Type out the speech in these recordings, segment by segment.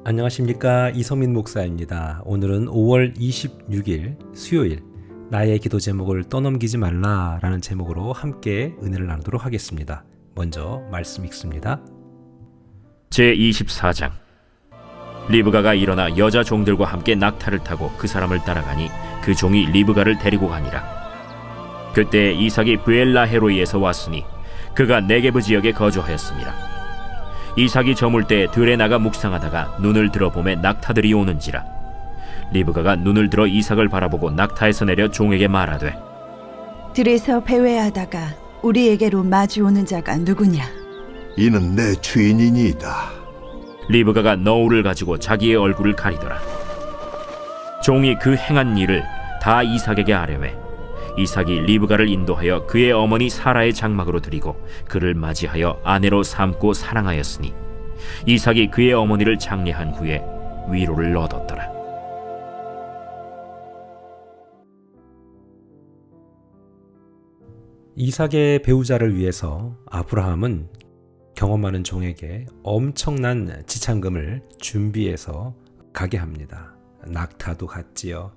안녕하십니까, 이성민 목사입니다. 오늘은 5월 26일 수요일, 나의 기도 제목을 떠넘기지 말라라는 제목으로 함께 은혜를 나누도록 하겠습니다. 먼저 말씀 읽습니다. 제24장. 리브가가 일어나 여자 종들과 함께 낙타를 타고 그 사람을 따라가니 그 종이 리브가를 데리고 가니라. 그때 이삭이 브엘라헤로이에서 왔으니 그가 네게브 지역에 거주하였습니다. 이삭이 저물 때 들에 나가 묵상하다가 눈을 들어보매 낙타들이 오는지라. 리브가가 눈을 들어 이삭을 바라보고 낙타에서 내려 종에게 말하되, 들에서 배회하다가 우리에게로 마주오는 자가 누구냐? 이는 내 주인이니이다. 리브가가 너울을 가지고 자기의 얼굴을 가리더라. 종이 그 행한 일을 다 이삭에게 아뢰매 이삭이 리브가를 인도하여 그의 어머니 사라의 장막으로 들이고 그를 맞이하여 아내로 삼고 사랑하였으니 이삭이 그의 어머니를 장례한 후에 위로를 얻었더라. 이삭의 배우자를 위해서 아브라함은 경험 많은 종에게 엄청난 지참금을 준비해서 가게 합니다. 낙타도 갔지요.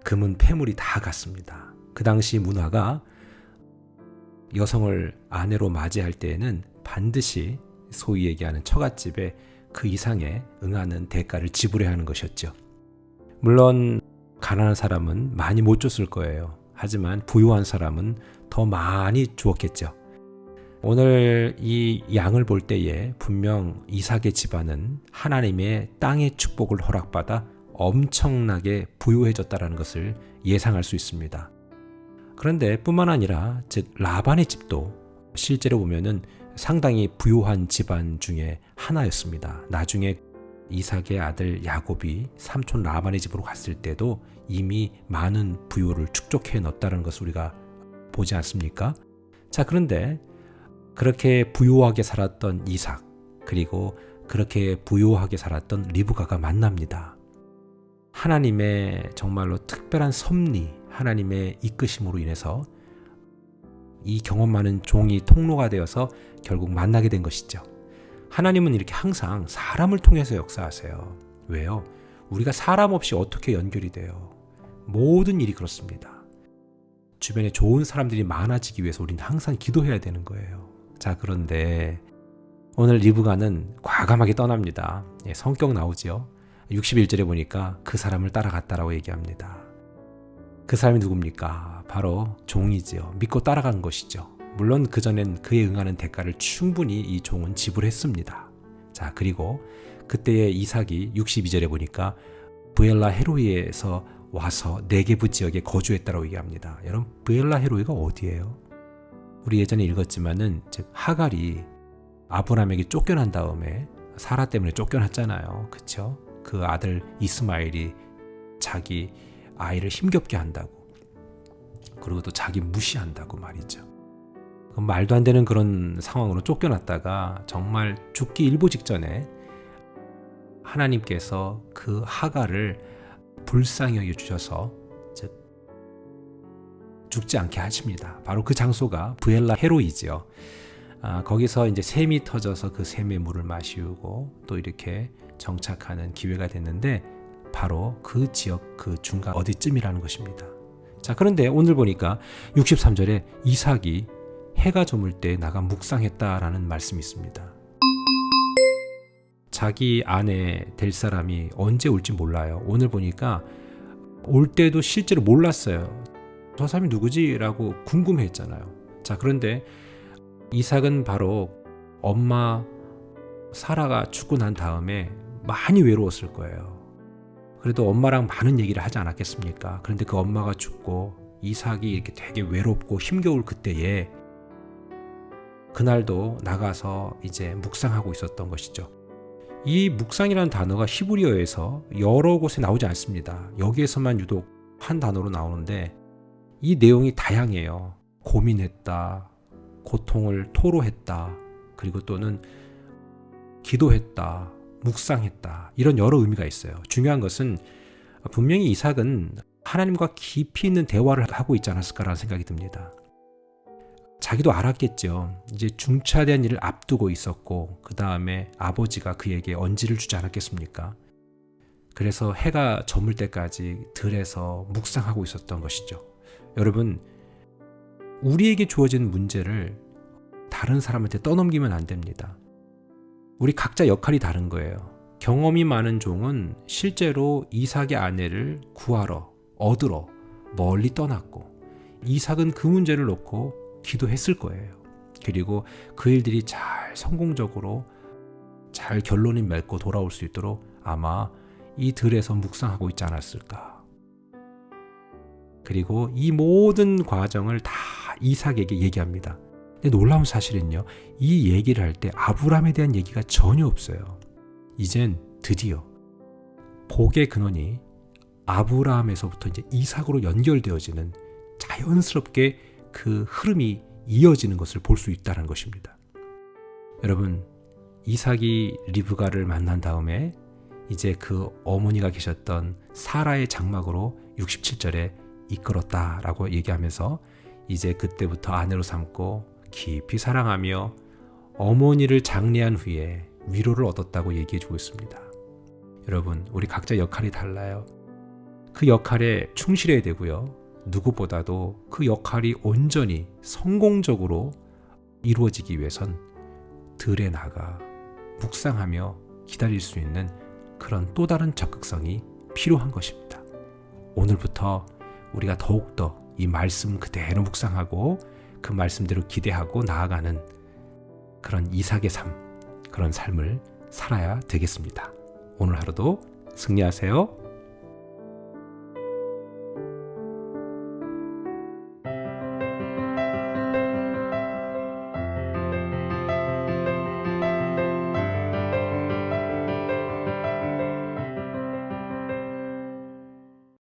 금은 폐물이 다 갔습니다. 그 당시 문화가 여성을 아내로 맞이할 때에는 반드시 소위 얘기하는 처갓집에 그 이상의 응하는 대가를 지불해야 하는 것이었죠. 물론 가난한 사람은 많이 못 줬을 거예요. 하지만 부유한 사람은 더 많이 주었겠죠. 오늘 이 양을 볼 때에 분명 이삭의 집안은 하나님의 땅의 축복을 허락받아 엄청나게 부유해졌다는 것을 예상할 수 있습니다. 그런데 뿐만 아니라 즉 라반의 집도 실제로 보면은 상당히 부유한 집안 중에 하나였습니다. 나중에 이삭의 아들 야곱이 삼촌 라반의 집으로 갔을 때도 이미 많은 부유를 축적해 놨다는 것을 우리가 보지 않습니까? 자, 그런데 그렇게 부유하게 살았던 이삭, 그리고 그렇게 부유하게 살았던 리브가가 만납니다. 하나님의 정말로 특별한 섭리, 하나님의 이끄심으로 인해서 이 경험 많은 종이 통로가 되어서 결국 만나게 된 것이죠. 하나님은 이렇게 항상 사람을 통해서 역사하세요. 왜요? 우리가 사람 없이 어떻게 연결이 돼요? 모든 일이 그렇습니다. 주변에 좋은 사람들이 많아지기 위해서 우리는 항상 기도해야 되는 거예요. 자, 그런데 오늘 리브가는 과감하게 떠납니다. 성격 나오지요. 61절에 보니까 그 사람을 따라갔다라고 얘기합니다. 그 사람이 누굽니까? 바로 종이지요. 믿고 따라간 것이죠. 물론 그전엔 그에 응하는 대가를 충분히 이 종은 지불했습니다. 자, 그리고 그때의 이삭이 62절에 보니까 브엘라 헤로이에서 와서 네게브 지역에 거주했다고 얘기합니다. 여러분, 브엘라 헤로이가 어디예요? 우리 예전에 읽었지만은 즉 하갈이 아브라함에게 쫓겨난 다음에 사라 때문에 쫓겨났잖아요. 그렇죠? 그 아들 이스마엘이 자기 아이를 힘겹게 한다고, 그리고 또 자기 무시한다고 말이죠. 말도 안 되는 그런 상황으로 쫓겨났다가 정말 죽기 일보 직전에 하나님께서 그 하갈을 불쌍히 여겨주셔서 죽지 않게 하십니다. 바로 그 장소가 브엘라 헤로이지요. 거기서 이제 샘이 터져서 그 샘의 물을 마시고 또 이렇게 정착하는 기회가 됐는데 바로 그 지역 그 중간 어디쯤이라는 것입니다. 자, 그런데 오늘 보니까 63절에 이삭이 해가 저물 때 나가 묵상했다라는 말씀이 있습니다. 자기 아내 될 사람이 언제 올지 몰라요. 오늘 보니까 올 때도 실제로 몰랐어요. 저 사람이 누구지? 라고 궁금해했잖아요. 자, 그런데 이삭은 바로 엄마 사라가 죽고 난 다음에 많이 외로웠을 거예요. 그래도 엄마랑 많은 얘기를 하지 않았겠습니까? 그런데 그 엄마가 죽고 이삭이 이렇게 되게 외롭고 힘겨울 그때에 그날도 나가서 이제 묵상하고 있었던 것이죠. 이 묵상이라는 단어가 히브리어에서 여러 곳에 나오지 않습니다. 여기에서만 유독 한 단어로 나오는데 이 내용이 다양해요. 고민했다, 고통을 토로했다, 그리고 또는 기도했다, 묵상했다, 이런 여러 의미가 있어요. 중요한 것은 분명히 이삭은 하나님과 깊이 있는 대화를 하고 있지 않았을까라는 생각이 듭니다. 자기도 알았겠죠. 이제 중차대한 일을 앞두고 있었고 그 다음에 아버지가 그에게 언지를 주지 않았겠습니까? 그래서 해가 저물 때까지 들에서 묵상하고 있었던 것이죠. 여러분, 우리에게 주어진 문제를 다른 사람한테 떠넘기면 안 됩니다. 우리 각자 역할이 다른 거예요. 경험이 많은 종은 실제로 이삭의 아내를 구하러, 얻으러 멀리 떠났고 이삭은 그 문제를 놓고 기도했을 거예요. 그리고 그 일들이 잘 성공적으로 잘 결론이 맺고 돌아올 수 있도록 아마 이 들에서 묵상하고 있지 않았을까. 그리고 이 모든 과정을 다 이삭에게 얘기합니다. 근데 놀라운 사실은요, 이 얘기를 할 때 아브라함에 대한 얘기가 전혀 없어요. 이젠 드디어 복의 근원이 아브라함에서부터 이제 이삭으로 연결되어지는, 자연스럽게 그 흐름이 이어지는 것을 볼 수 있다는 것입니다. 여러분, 이삭이 리브가를 만난 다음에 이제 그 어머니가 계셨던 사라의 장막으로 67절에 이끌었다라고 얘기하면서 이제 그때부터 아내로 삼고 깊이 사랑하며 어머니를 장례한 후에 위로를 얻었다고 얘기해주고 있습니다. 여러분, 우리 각자 역할이 달라요. 그 역할에 충실해야 되고요. 누구보다도 그 역할이 온전히 성공적으로 이루어지기 위해선 들에 나가 묵상하며 기다릴 수 있는 그런 또 다른 적극성이 필요한 것입니다. 오늘부터 우리가 더욱더 이 말씀 그대로 묵상하고 그 말씀대로 기대하고 나아가는 그런 이삭의 삶, 그런 삶을 살아야 되겠습니다. 오늘 하루도 승리하세요.